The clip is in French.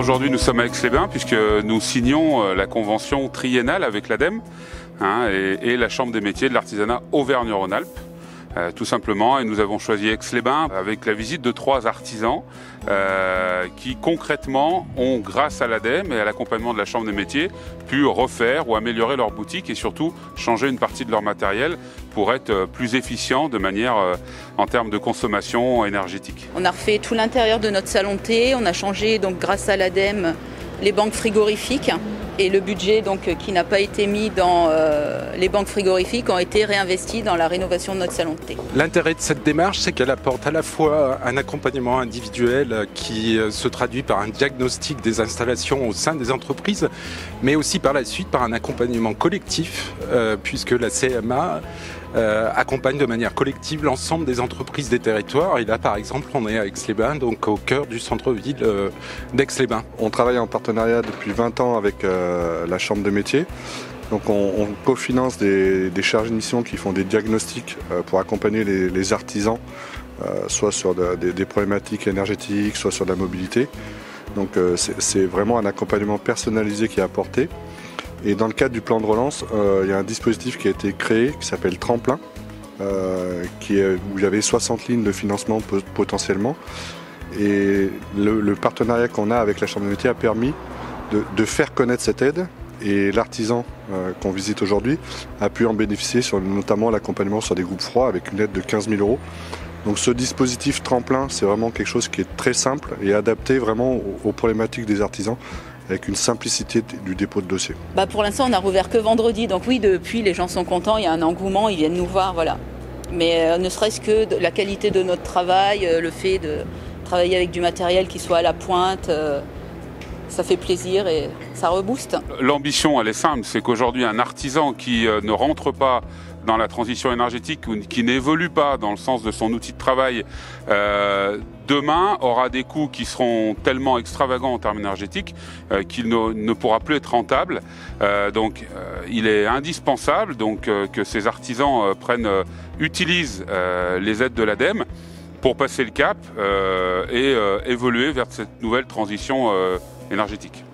aujourd'hui nous sommes à Aix-les-Bains puisque nous signons la convention triennale avec l'ADEME et la Chambre des métiers de l'artisanat Auvergne-Rhône-Alpes. Tout simplement, et nous avons choisi Aix-les-Bains avec la visite de 3 artisans qui concrètement ont, grâce à l'ADEME et à l'accompagnement de la Chambre des métiers, pu refaire ou améliorer leur boutique et surtout changer une partie de leur matériel pour être plus efficient de manière en termes de consommation énergétique. On a refait tout l'intérieur de notre salon de thé, on a changé donc grâce à l'ADEME les banques frigorifiques. Et le budget donc, qui n'a pas été mis dans les banques frigorifiques ont été réinvestis dans la rénovation de notre salon de thé. L'intérêt de cette démarche, c'est qu'elle apporte à la fois un accompagnement individuel qui se traduit par un diagnostic des installations au sein des entreprises, mais aussi par la suite par un accompagnement collectif, puisque la CMA accompagne de manière collective l'ensemble des entreprises des territoires. Et là, par exemple, on est à Aix-les-Bains, donc au cœur du centre-ville d'Aix-les-Bains. On travaille en partenariat depuis 20 ans avec la Chambre des métiers. Donc on cofinance des chargés de mission qui font des diagnostics pour accompagner les artisans, soit sur des problématiques énergétiques, soit sur la mobilité. Donc c'est vraiment un accompagnement personnalisé qui est apporté. Et dans le cadre du plan de relance, il y a un dispositif qui a été créé qui s'appelle Tremplin, où il y avait 60 lignes de financement potentiellement. Et le partenariat qu'on a avec la Chambre des métiers a permis de faire connaître cette aide. Et l'artisan qu'on visite aujourd'hui a pu en bénéficier sur notamment l'accompagnement sur des groupes froids avec une aide de 15 000 €. Donc ce dispositif Tremplin, c'est vraiment quelque chose qui est très simple et adapté vraiment aux problématiques des artisans, avec une simplicité du dépôt de dossier. Pour l'instant, on n'a rouvert que vendredi, donc oui, depuis, les gens sont contents, il y a un engouement, ils viennent nous voir, voilà. Mais ne serait-ce que la qualité de notre travail, le fait de travailler avec du matériel qui soit à la pointe, ça fait plaisir et ça rebooste. L'ambition, elle est simple, c'est qu'aujourd'hui, un artisan qui ne rentre pas dans la transition énergétique ou qui n'évolue pas dans le sens de son outil de travail, demain aura des coûts qui seront tellement extravagants en termes énergétiques qu'il ne pourra plus être rentable. Donc il est indispensable que ces artisans utilisent les aides de l'ADEME pour passer le cap et évoluer vers cette nouvelle transition énergétique.